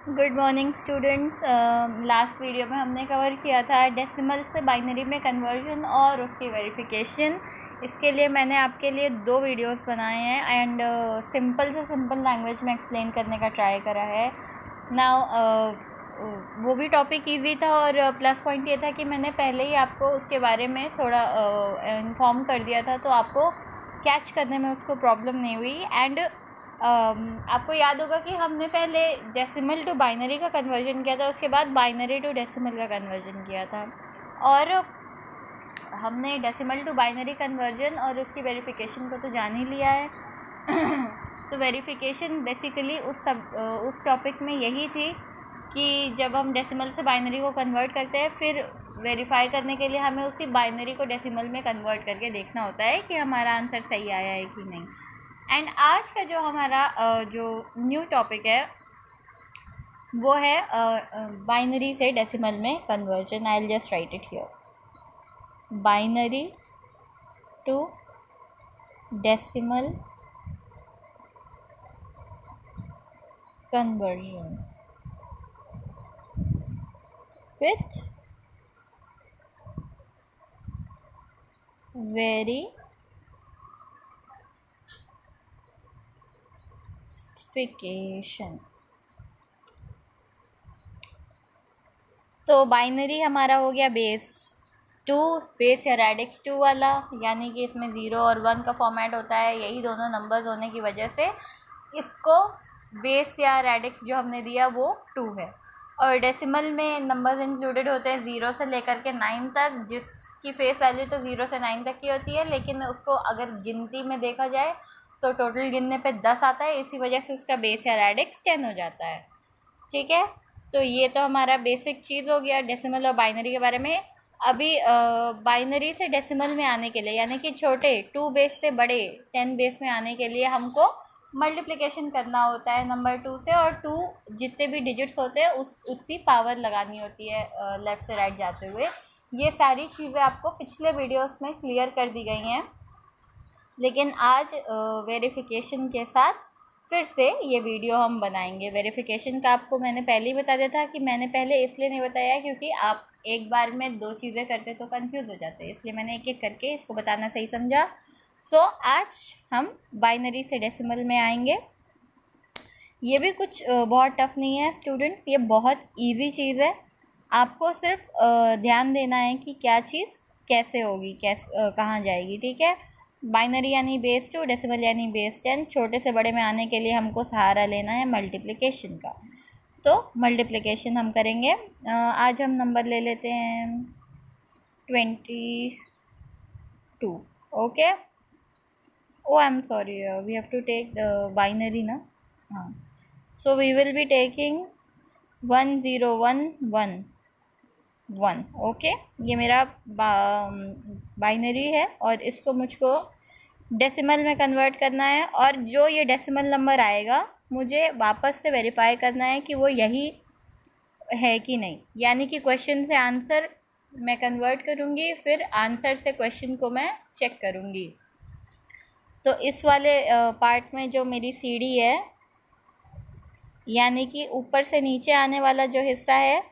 Good morning students. Last video में हमने cover किया था डेसिमल से बाइनरी में कन्वर्जन और उसकी वेरिफिकेशन। इसके लिए मैंने आपके लिए 2 वीडियोस बनाए हैं एंड सिंपल से सिंपल लैंग्वेज में एक्सप्लेन करने का ट्राई करा है। नाउ वो भी टॉपिक इजी था और प्लस पॉइंट ये था कि मैंने पहले ही आपको उसके बारे में थोड़ा इन्फॉर्म कर दिया था, तो आपको कैच करने में उसको प्रॉब्लम नहीं हुई। एंड आपको याद होगा कि हमने पहले डेसिमल टू बाइनरी का कन्वर्जन किया था, उसके बाद बाइनरी टू डेसिमल का कन्वर्जन किया था, और हमने डेसिमल टू बाइनरी कन्वर्जन और उसकी वेरिफिकेशन को तो जान ही लिया है। तो वेरिफिकेशन बेसिकली उस टॉपिक में यही थी कि जब हम डेसिमल से बाइनरी को कन्वर्ट करते हैं, फिर वेरीफाई करने के लिए हमें उसी बाइनरी को डेसिमल में कन्वर्ट करके देखना होता है कि हमारा आंसर सही आया है कि नहीं। एंड आज का जो हमारा जो न्यू टॉपिक है वो है बाइनरी से डेसिमल में conversion. I will just write it here, binary to decimal conversion with verification. तो बाइनरी हमारा हो गया बेस 2, बेस या रेडिक्स 2 वाला, यानी कि इसमें 0 और 1 का फॉर्मेट होता है। यही दोनों नंबर्स होने की वजह से इसको बेस या रेडिक्स जो हमने दिया वो 2 है। और डेसिमल में नंबर्स इंक्लूडेड होते हैं 0 से लेकर के 9 तक, जिसकी फेस वैल्यू तो 0 से 9 तक की होती है, लेकिन उसको अगर गिनती में देखा जाए तो टोटल गिनने पे 10 आता है। इसी वजह से उसका बेस या रेडिक्स 10 हो जाता है। ठीक है, तो ये तो हमारा बेसिक चीज़ हो गया डेसिमल और बाइनरी के बारे में। अभी बाइनरी से डेसिमल में आने के लिए, यानी कि छोटे 2 बेस से बड़े 10 बेस में आने के लिए हमको मल्टीप्लिकेशन करना होता है नंबर 2 से, और 2 जितने भी डिजिट्स होते हैं उतनी पावर लगानी होती है लेफ़्ट से राइट जाते हुए। ये सारी चीज़ें आपको पिछले वीडियोस में क्लियर कर दी गई हैं, लेकिन आज वेरिफिकेशन के साथ फिर से ये वीडियो हम बनाएंगे। वेरिफिकेशन का आपको मैंने पहले ही बता दिया था कि मैंने पहले इसलिए नहीं बताया क्योंकि आप एक बार में 2 चीज़ें करते तो कंफ्यूज हो जाते, इसलिए मैंने एक एक करके इसको बताना सही समझा। सो आज हम बाइनरी से डेसिमल में आएंगे। ये भी कुछ बहुत टफ नहीं है स्टूडेंट्स, ये बहुत इजी चीज़ है। आपको सिर्फ ध्यान देना है कि क्या चीज़ कैसे होगी, कैसे कहाँ जाएगी। ठीक है, बाइनरी यानी बेस 2, डेसिमल यानी बेस 10। छोटे से बड़े में आने के लिए हमको सहारा लेना है मल्टीप्लिकेशन का, तो मल्टीप्लिकेशन हम करेंगे। आज हम नंबर ले लेते हैं 22। Okay, oh I'm sorry, we have to take the binary na. हाँ, so we will be taking 1011 okay. ये मेरा बाइनरी है और इसको मुझको डेसिमल में कन्वर्ट करना है, और जो ये डेसिमल नंबर आएगा मुझे वापस से वेरीफाई करना है कि वो यही है कि नहीं। यानी कि क्वेश्चन से आंसर मैं कन्वर्ट करूँगी, फिर आंसर से क्वेश्चन को मैं चेक करूँगी। तो इस वाले पार्ट में जो मेरी सीढ़ी है, यानी कि ऊपर से नीचे आने वाला जो हिस्सा है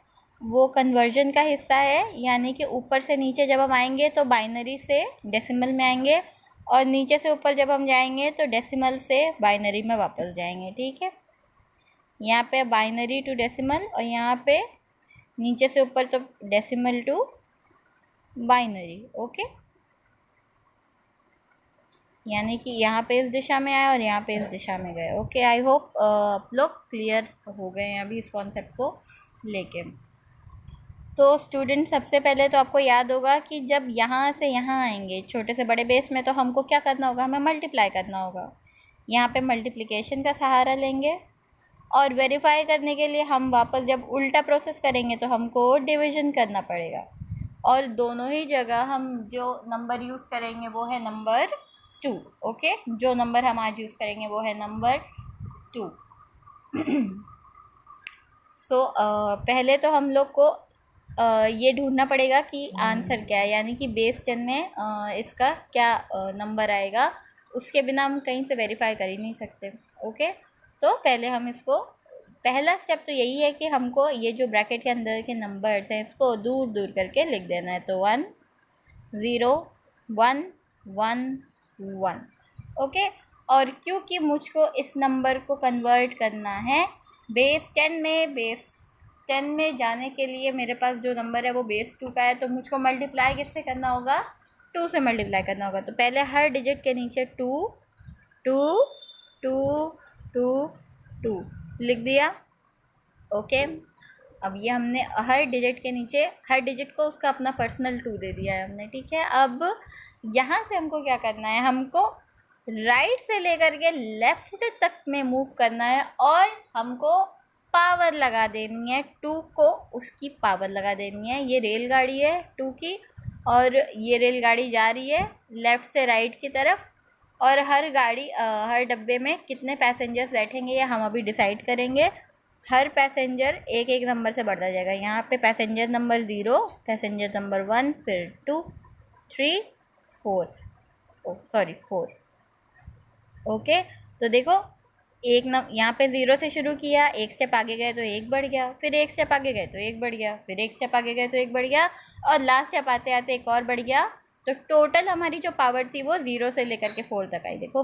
वो कन्वर्जन का हिस्सा है। यानी कि ऊपर से नीचे जब हम आएंगे तो बाइनरी से डेसिमल में आएंगे, और नीचे से ऊपर जब हम जाएंगे तो डेसिमल से बाइनरी में वापस जाएंगे। ठीक है, यहाँ पे बाइनरी टू डेसिमल, और यहाँ पे नीचे से ऊपर तो डेसिमल टू बाइनरी। ओके, यानी कि यहाँ पे इस दिशा में आए और यहाँ पे इस दिशा में गए। ओके, आई होप आप लोग क्लियर हो गए हैं अभी इस कॉन्सेप्ट को लेके। तो स्टूडेंट, सबसे पहले तो आपको याद होगा कि जब यहाँ से यहाँ आएंगे छोटे से बड़े बेस में, तो हमको क्या करना होगा, हमें मल्टीप्लाई करना होगा। यहाँ पे मल्टीप्लिकेशन का सहारा लेंगे, और वेरीफाई करने के लिए हम वापस जब उल्टा प्रोसेस करेंगे तो हमको डिवीज़न करना पड़ेगा। और दोनों ही जगह हम जो नंबर यूज़ करेंगे वो है नंबर 2। ओके, जो नंबर हम आज यूज़ करेंगे वो है नंबर 2। सो पहले तो हम लोग को ये ढूंढना पड़ेगा कि आंसर क्या है, यानी कि बेस 10 में इसका क्या नंबर आएगा। उसके बिना हम कहीं से वेरीफाई कर ही नहीं सकते। ओके, तो पहले हम इसको पहला स्टेप तो यही है कि हमको ये जो ब्रैकेट के अंदर के नंबर्स हैं इसको दूर दूर करके लिख देना है। तो 1 0 1 1 1, ओके। और क्योंकि मुझको इस नंबर को कन्वर्ट करना है बेस 10 में, बेस 10 में जाने के लिए मेरे पास जो नंबर है वो बेस 2 का है, तो मुझको मल्टीप्लाई किससे करना होगा? 2 से मल्टीप्लाई करना होगा। तो पहले हर डिजिट के नीचे 2 2 2 2 2 लिख दिया, ओके। अब ये हमने हर डिजिट के नीचे, हर डिजिट को उसका अपना पर्सनल 2 दे दिया है हमने, ठीक है। अब यहाँ से हमको क्या करना है, हमको राइट से लेकर के लेफ्ट तक में मूव करना है और हमको पावर लगा देनी है 2 को, उसकी पावर लगा देनी है। ये रेलगाड़ी है 2 की और ये रेलगाड़ी जा रही है लेफ़्ट से राइट की तरफ, और हर गाड़ी हर डब्बे में कितने पैसेंजर्स बैठेंगे ये हम अभी डिसाइड करेंगे। हर पैसेंजर एक एक नंबर से बढ़ता जाएगा। यहाँ पे पैसेंजर नंबर 0, पैसेंजर नंबर 1, फिर 2 3 4, सॉरी 4, ओके। तो देखो यहाँ पे 0 से शुरू किया, एक स्टेप आगे गए तो 1 बढ़ गया, फिर एक स्टेप आगे गए तो 1 बढ़ गया, फिर एक स्टेप आगे गए तो 1 बढ़ गया, और लास्ट स्टेप आते आते एक और बढ़ गया। तो टोटल हमारी जो पावर थी वो 0 से लेकर के 4 तक आई। देखो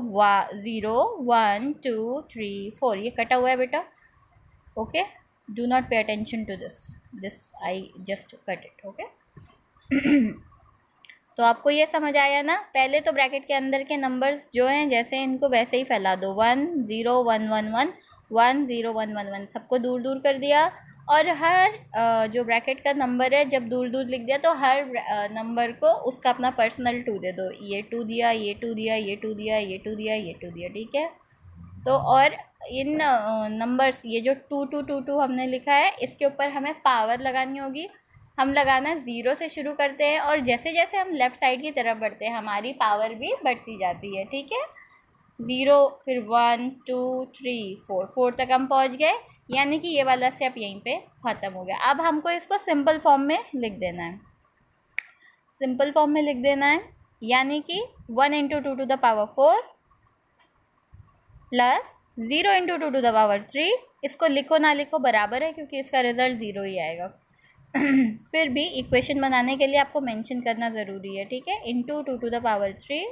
0 1 2 3 4, ये कटा हुआ है बेटा, okay. Do not pay attention to this I just cut it, okay. तो आपको ये समझ आया ना? पहले तो ब्रैकेट के अंदर के नंबर्स जो हैं जैसे इनको वैसे ही फैला दो, 1 0 1 1 1 1 0 1 1 1, सबको दूर दूर कर दिया। और हर जो ब्रैकेट का नंबर है जब दूर दूर लिख दिया तो हर नंबर को उसका अपना पर्सनल 2 दे दो। ये 2 दिया, ये 2 दिया, ये 2 दिया, ये 2 दिया, ये 2 दिया, ठीक है। तो और इन नंबर्स ये जो 2 2 2 2 हमने लिखा है इसके ऊपर हमें पावर लगानी होगी। हम लगाना 0 से शुरू करते हैं और जैसे जैसे हम लेफ़्ट साइड की तरफ बढ़ते हैं हमारी पावर भी बढ़ती जाती है, ठीक है। 0, फिर 1 2 3 4, 4 तक हम पहुंच गए, यानी कि ये वाला स्टेप यहीं पे ख़त्म हो गया। अब हमको इसको सिंपल फॉर्म में लिख देना है, सिंपल फॉर्म में लिख देना है, यानी कि 1 × 2 to the power 4 plus 0 × 2 to the power 3। इसको लिखो ना लिखो बराबर है क्योंकि इसका रिजल्ट 0 ही आएगा। फिर भी इक्वेशन बनाने के लिए आपको मेंशन करना ज़रूरी है, ठीक है। Into 2 to the power 3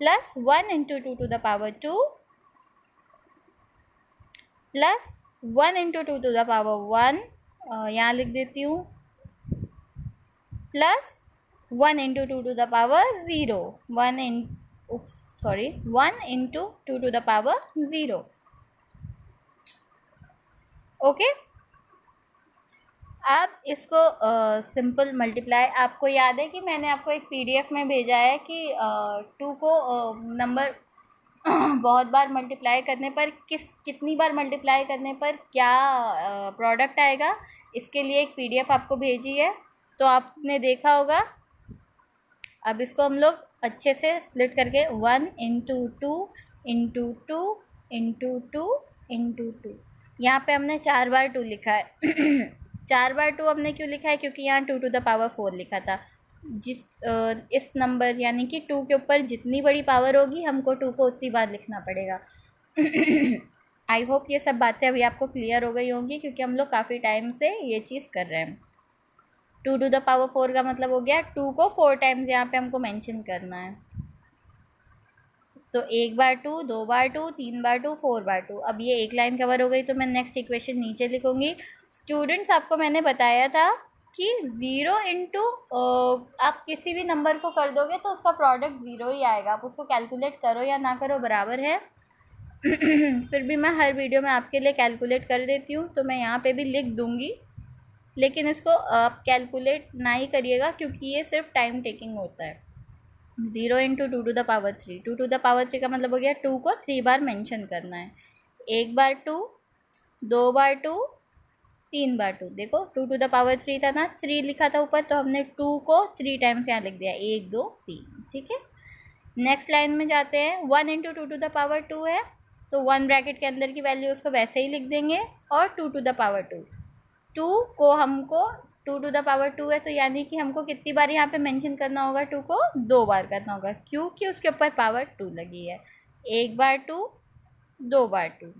plus 1 × 2 to the power 2 plus 1 × 2 to the power 1, यहाँ लिख देती हूँ, plus 1 × 2 to the power 0, 1 × 2 to the power 0, okay. आप इसको सिंपल मल्टीप्लाई, आपको याद है कि मैंने आपको एक पीडीएफ में भेजा है कि 2 को नंबर बहुत बार मल्टीप्लाई करने पर कितनी बार मल्टीप्लाई करने पर क्या प्रोडक्ट आएगा, इसके लिए एक पीडीएफ आपको भेजी है, तो आपने देखा होगा। अब इसको हम लोग अच्छे से स्प्लिट करके 1 × 2 × 2 × 2 × 2, यहाँ पे हमने 4 बार 2 लिखा है। 4 बार 2 हमने क्यों लिखा है? क्योंकि यहाँ 2 to the power 4 लिखा था। इस नंबर यानी कि 2 के ऊपर जितनी बड़ी पावर होगी हमको 2 को उतनी बार लिखना पड़ेगा। आई होप ये सब बातें अभी आपको क्लियर हो गई होंगी क्योंकि हम लोग काफ़ी टाइम से ये चीज़ कर रहे हैं। 2 to the power 4 का मतलब हो गया 2 को 4 टाइम्स यहाँ पे हमको मेंशन करना है। तो 1 बार 2, 2 बार 2, 3 बार 2, 4 बार 2। अब ये एक लाइन कवर हो गई तो मैं नेक्स्ट इक्वेशन नीचे लिखूँगी। स्टूडेंट्स, आपको मैंने बताया था कि 0 × आप किसी भी नंबर को कर दोगे तो उसका प्रोडक्ट 0 ही आएगा। आप उसको कैलकुलेट करो या ना करो बराबर है। फिर भी मैं हर वीडियो में आपके लिए कैलकुलेट कर देती हूँ, तो मैं यहाँ पे भी लिख दूँगी, लेकिन इसको आप कैलकुलेट ना ही करिएगा क्योंकि ये सिर्फ टाइम टेकिंग होता है। 0 × 2 to the power 3, 2 to the power 3 का मतलब हो गया 2 को 3 बार मेंशन करना है। 1 बार 2, 2 बार 2, 3 बार 2। देखो 2 to the power 3 था ना, 3 लिखा था ऊपर, तो हमने 2 को 3 टाइम्स यहाँ लिख दिया, 1 2 3, ठीक है। नेक्स्ट लाइन में जाते हैं। 1 × 2 to the power 2 है तो 1 ब्रैकेट के अंदर की वैल्यू उसको वैसे ही लिख देंगे, और 2 to the power 2, 2 को हमको 2 to the power 2 है तो यानी कि हमको कितनी बार यहाँ पे मेंशन करना होगा? 2 को 2 बार करना होगा क्योंकि उसके ऊपर पावर 2 लगी है। 1 बार 2, 2 बार 2।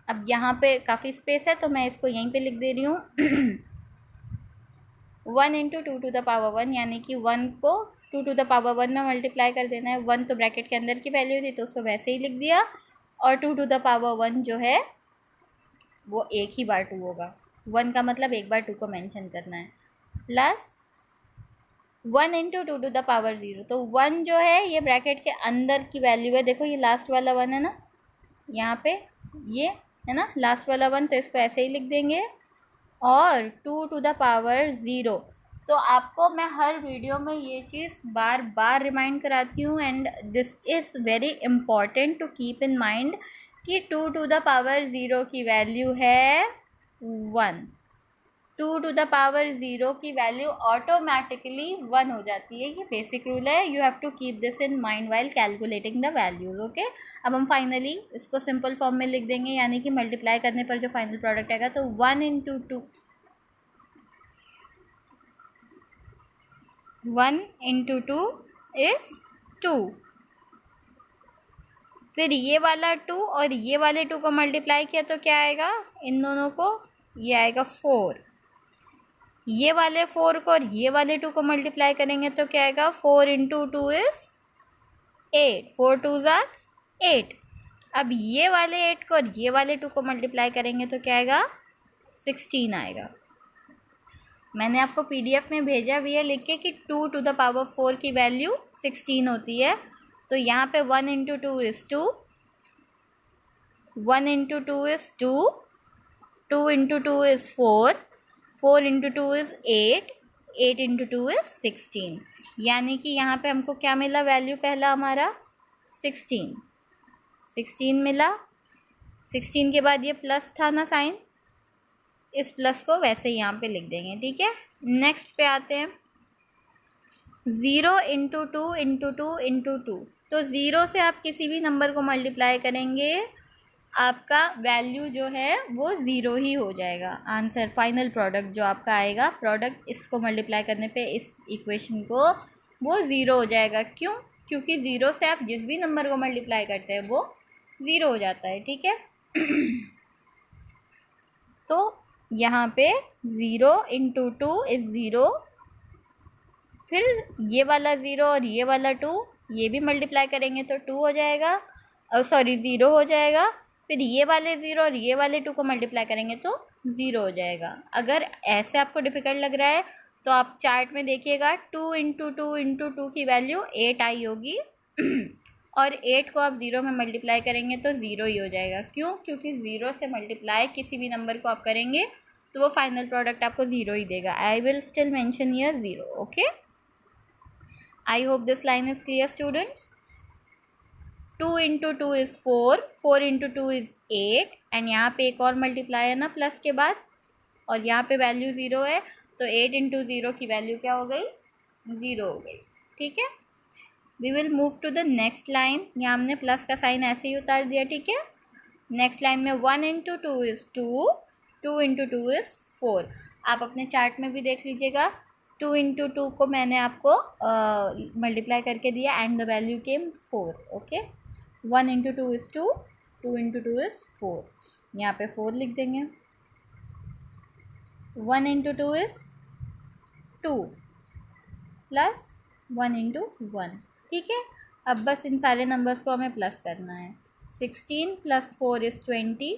अब यहाँ पे काफ़ी स्पेस है तो मैं इसको यहीं पे लिख दे रही हूँ 1 इंटू 2^1, यानी कि 1 को 2^1 में मल्टीप्लाई कर देना है। 1 तो ब्रैकेट के अंदर की वैल्यू थी तो उसको वैसे ही लिख दिया, और 2^1 जो है वो एक ही बार 2 होगा। 1 का मतलब एक बार 2 को मेंशन करना है, प्लस 1 इंटू 2^0। तो 1 जो है ये ब्रैकेट के अंदर की वैल्यू है। देखो ये लास्ट वाला 1 है ना, यहाँ पे ये है ना लास्ट वाला 1, तो इसको ऐसे ही लिख देंगे। और 2^0, तो आपको मैं हर वीडियो में ये चीज़ बार बार रिमाइंड कराती हूँ, and this is very important to keep in mind कि 2^0 की वैल्यू है 1। 2^0 की वैल्यू ऑटोमेटिकली 1 हो जाती है। ये बेसिक रूल है, you have to keep this in mind while calculating the values. Okay, अब हम फाइनली इसको सिंपल फॉर्म में लिख देंगे, यानी कि मल्टीप्लाई करने पर जो फाइनल प्रोडक्ट आएगा, तो 1 इंटू 2, 1 इंटू 2 इज़ 2। फिर ये वाला 2 और ये वाले 2 को मल्टीप्लाई किया तो क्या आएगा, इन दोनों को, ये आएगा 4। ये वाले 4 को और ये वाले 2 को मल्टीप्लाई करेंगे तो क्या आएगा, 4 इंटू 2 इज़ 8, 4 2s आर 8। अब ये वाले 8 को और ये वाले 2 को मल्टीप्लाई करेंगे तो क्या आएगा, 16 आएगा। मैंने आपको PDF में भेजा भी है लिख के कि 2^4 की वैल्यू 16 होती है। तो यहाँ पे 1 into 2 is 2, 1 into 2 is 2, 2 into 2 is 4, 4 into 2 is 8, 8 into 2 is 16। यानी कि यहाँ पे हमको क्या मिला, वैल्यू पहला हमारा 16 मिला। 16 के बाद ये प्लस था ना साइन, इस प्लस को वैसे ही यहाँ पे लिख देंगे। ठीक है, नेक्स्ट पे आते हैं, 0 इंटू 2 इंटू 2 इंटू 2। तो 0 से आप किसी भी नंबर को मल्टीप्लाई करेंगे, आपका वैल्यू जो है वो 0 ही हो जाएगा। आंसर फाइनल प्रोडक्ट जो आपका आएगा, प्रोडक्ट इसको मल्टीप्लाई करने पे इस इक्वेशन को, वो 0 हो जाएगा। क्यों, क्योंकि 0 से आप जिस भी नंबर को मल्टीप्लाई करते हैं वो 0 हो जाता है। ठीक है तो यहाँ पे 0 इंटू 2 इज़ 0, फिर ये वाला 0 और ये वाला 2, ये भी मल्टीप्लाई करेंगे तो 2 हो जाएगा, और सॉरी 0 हो जाएगा। फिर ये वाले 0 और ये वाले 2 को मल्टीप्लाई करेंगे तो 0 हो जाएगा। अगर ऐसे आपको डिफ़िकल्ट लग रहा है तो आप चार्ट में देखिएगा, 2 इंटू 2 इंटू 2 की वैल्यू 8 आई होगी और 8 को आप 0 में मल्टीप्लाई करेंगे तो 0 ही हो जाएगा। क्यों, क्योंकि 0 से मल्टीप्लाई किसी भी नंबर को आप करेंगे तो वो फाइनल प्रोडक्ट आपको 0 ही देगा। I will still mention here 0। Okay, I hope this line is clear students. 2 into 2 is 4, 4 into 2 is 8, and यहाँ पे एक और मल्टीप्लाई है ना प्लस के बाद, और यहाँ पे वैल्यू 0 है, तो 8 इंटू 0 की वैल्यू क्या हो गई, 0 हो गई। ठीक है, we will move to the next line. यहाँ हमने प्लस का साइन ऐसे ही उतार दिया। ठीक है, नेक्स्ट लाइन में 1 इंटू 2 इज़ 2, 2 इंटू 2 इज़ 4। आप अपने चार्ट में भी देख लीजिएगा, 2 इंटू 2 को मैंने आपको मल्टीप्लाई करके दिया and the value came 4। Okay, 1 into 2 is 2, 2 into 2 is 4, यहाँ पे 4 लिख देंगे। 1 इंटू 2 इज़ 2 प्लस 1 इंटू 1। ठीक है, अब बस इन सारे नंबर्स को हमें प्लस करना है। 16 plus 4 is 20,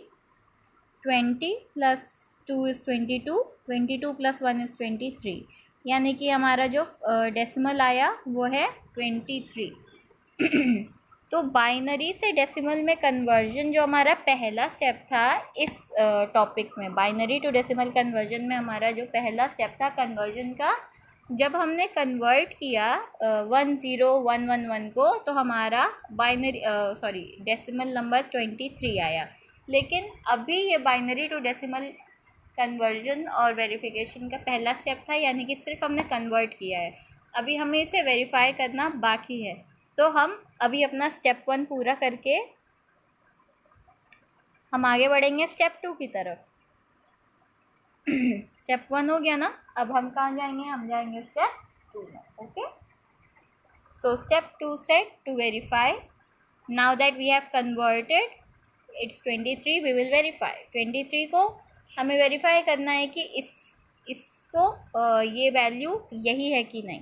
20 plus 2 is 22, 22 plus 1 is 23, यानी कि हमारा जो डेसिमल आया वो है 23। तो बाइनरी से डेसिमल में कन्वर्जन जो हमारा पहला स्टेप था इस टॉपिक में, बाइनरी टू डेसिमल कन्वर्जन में हमारा जो पहला स्टेप था कन्वर्जन का, जब हमने कन्वर्ट किया 10111 को, तो हमारा बाइनरी डेसिमल नंबर 23 आया। लेकिन अभी ये बाइनरी टू डेसिमल कन्वर्जन और वेरिफिकेशन का पहला स्टेप था, यानी कि सिर्फ हमने कन्वर्ट किया है। अभी हमें इसे वेरीफाई करना बाकी है, तो हम अभी अपना स्टेप 1 पूरा करके हम आगे बढ़ेंगे स्टेप 2 की तरफ। स्टेप 1 हो गया ना, अब हम कहाँ जाएंगे, हम जाएंगे स्टेप 2 में। Okay, so step 2 said to verify. Now that we have converted its 23, we will verify. 23 को हमें वेरीफाई करना है कि इसको ये वैल्यू यही है कि नहीं।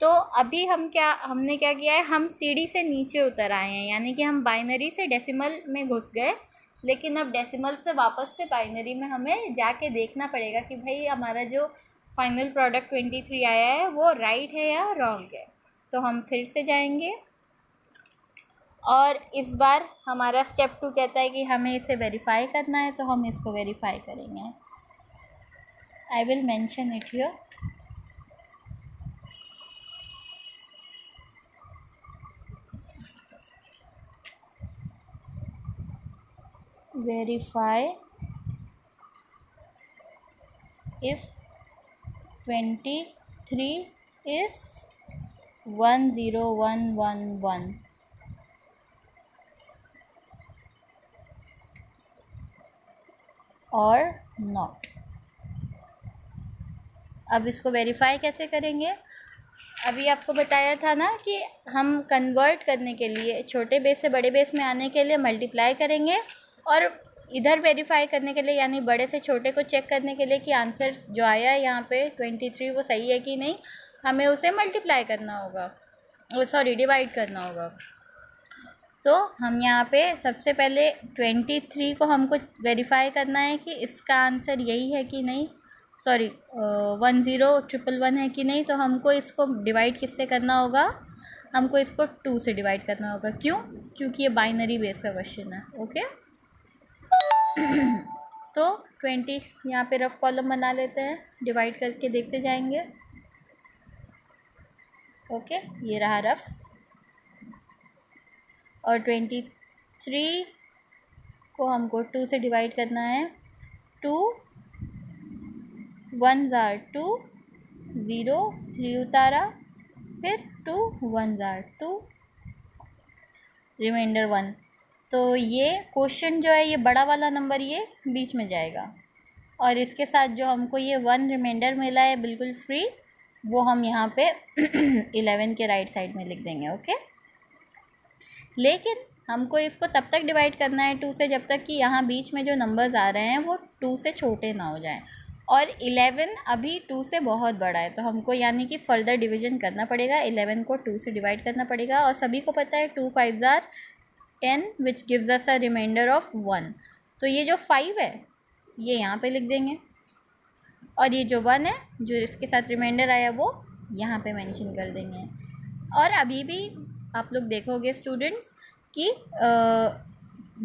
तो अभी हमने क्या किया है, हम सीढ़ी से नीचे उतर आए हैं, यानी कि हम बाइनरी से डेसिमल में घुस गए, लेकिन अब डेसिमल से वापस से बाइनरी में हमें जाके देखना पड़ेगा कि भाई हमारा जो फाइनल प्रोडक्ट 23 आया है वो राइट है या रॉन्ग है। तो हम फिर से जाएंगे और इस बार हमारा स्टेप 2 कहता है कि हमें इसे वेरीफाई करना है, तो हम इसको वेरीफाई करेंगे। I will mention it here. verify if 23 is 10111 or not। अब इसको वेरीफाई कैसे करेंगे, अभी आपको बताया था ना कि हम कन्वर्ट करने के लिए छोटे बेस से बड़े बेस में आने के लिए मल्टीप्लाई करेंगे, और इधर वेरीफाई करने के लिए यानी बड़े से छोटे को चेक करने के लिए कि आंसर जो आया है यहाँ पे 23 वो सही है कि नहीं, हमें उसे मल्टीप्लाई करना होगा, सॉरी डिवाइड करना होगा। तो हम यहाँ पे सबसे पहले 23 को हमको वेरीफाई करना है कि इसका आंसर यही है कि नहीं, सॉरी 10111 है कि नहीं। तो हमको इसको डिवाइड किससे करना होगा, हमको इसको 2 से डिवाइड करना होगा। क्यों, क्योंकि ये बाइनरी बेस का क्वेश्चन है। ओके तो 20 यहाँ पे रफ कॉलम बना लेते हैं, डिवाइड करके देखते जाएंगे। ओके ये रहा रफ, और 23 को हमको 2 से डिवाइड करना है। 2 1s are 2, 0 3 उतारा, फिर 2 1s are 2, रिमाइंडर 1। तो ये क्वेश्चन जो है ये बड़ा वाला नंबर ये बीच में जाएगा, और इसके साथ जो हमको ये 1 रिमाइंडर मिला है बिल्कुल फ्री, वो हम यहाँ पे 11 के राइट साइड में लिख देंगे। ओके लेकिन हमको इसको तब तक डिवाइड करना है 2 से जब तक कि यहाँ बीच में जो नंबर्स आ रहे हैं वो 2 से छोटे ना हो जाएं, और 11 अभी 2 से बहुत बड़ा है, तो हमको यानी कि फर्दर डिवीजन करना पड़ेगा। 11 को 2 से डिवाइड करना पड़ेगा, और सभी को पता है 2 5s are 10 which gives us a reminder of 1। तो ये जो 5 है ये यहाँ पे लिख देंगे, और ये जो 1 है जो इसके साथ रिमाइंडर आया वो यहाँ पे मेंशन कर देंगे। और अभी भी आप लोग देखोगे स्टूडेंट्स कि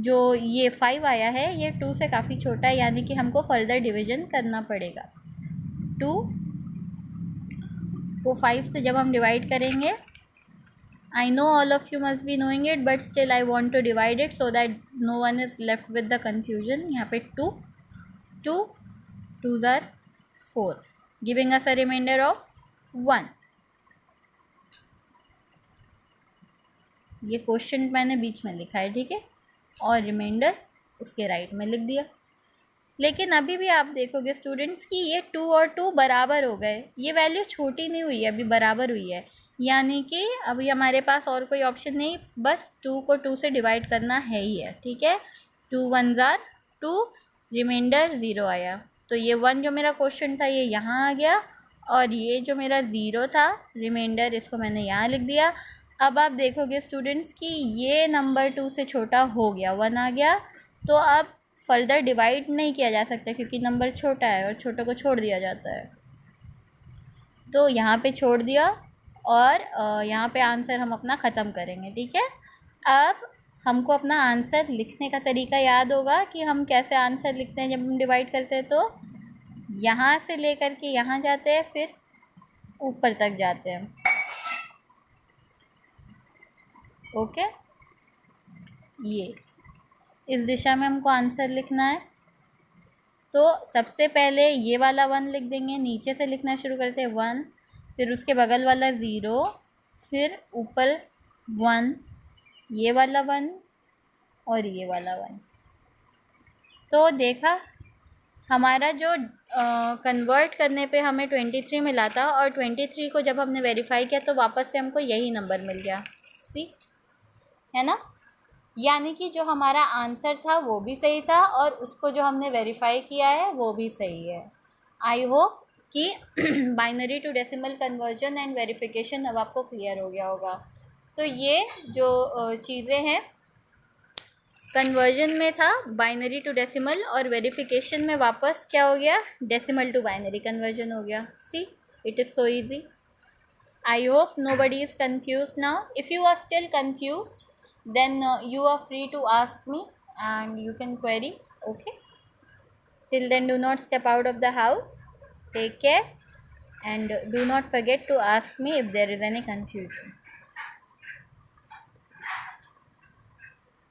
जो ये 5 आया है ये 2 से काफ़ी छोटा है, यानी कि हमको फर्दर डिवीजन करना पड़ेगा। 2 को 5 से जब हम डिवाइड करेंगे, I know all of you must be knowing it, but still I want to divide it so that no one is left with the confusion। यहाँ पे 2 2s are 4 giving us a remainder of 1। ये question मैंने बीच में लिखा है, ठीक है, और रिमाइंडर उसके राइट में लिख दिया। लेकिन अभी भी आप देखोगे स्टूडेंट्स कि ये 2 और 2 बराबर हो गए, ये वैल्यू छोटी नहीं हुई है, अभी बराबर हुई है, यानी कि अभी हमारे पास और कोई ऑप्शन नहीं, बस 2 को 2 से डिवाइड करना है ही है। ठीक है, 2 1s are 2, रिमाइंडर 0 आया, तो ये 1 जो मेरा क्वेश्चन था ये यहाँ आ गया, और ये जो मेरा 0 था रिमाइंडर इसको मैंने यहाँ लिख दिया। अब आप देखोगे स्टूडेंट्स कि ये नंबर 2 से छोटा हो गया, 1 आ गया, तो अब फर्दर डिवाइड नहीं किया जा सकता क्योंकि नंबर छोटा है और छोटे को छोड़ दिया जाता है। तो यहाँ पे छोड़ दिया, और यहाँ पे आंसर हम अपना ख़त्म करेंगे। ठीक है, अब हमको अपना आंसर लिखने का तरीका याद होगा कि हम कैसे आंसर लिखते हैं जब हम डिवाइड करते हैं। तो यहाँ से लेकर के यहाँ जाते हैं, फिर ऊपर तक जाते हैं। ओके, ये इस दिशा में हमको आंसर लिखना है। तो सबसे पहले ये वाला 1 लिख देंगे, नीचे से लिखना शुरू करते हैं 1, फिर उसके बगल वाला 0, फिर ऊपर 1, ये वाला 1 और ये वाला 1। तो देखा हमारा जो कन्वर्ट करने पे हमें 23 मिला था, और 23 को जब हमने वेरीफाई किया तो वापस से हमको यही नंबर मिल गया। सी है ना, यानी कि जो हमारा आंसर था वो भी सही था और उसको जो हमने वेरीफाई किया है वो भी सही है। आई होप कि binary to decimal conversion and verification अब आपको क्लियर हो गया होगा। तो ये जो चीज़ें हैं, कन्वर्जन में था बाइनरी टू डेसिमल और वेरिफिकेशन में वापस क्या हो गया, डेसिमल टू बाइनरी कन्वर्जन हो गया। See, it is so easy. I hope nobody is confused now. If you are still confused, then you are free to ask me and you can query. Okay. Till then, do not step out of the house. Take care and do not forget to ask me if there is any confusion.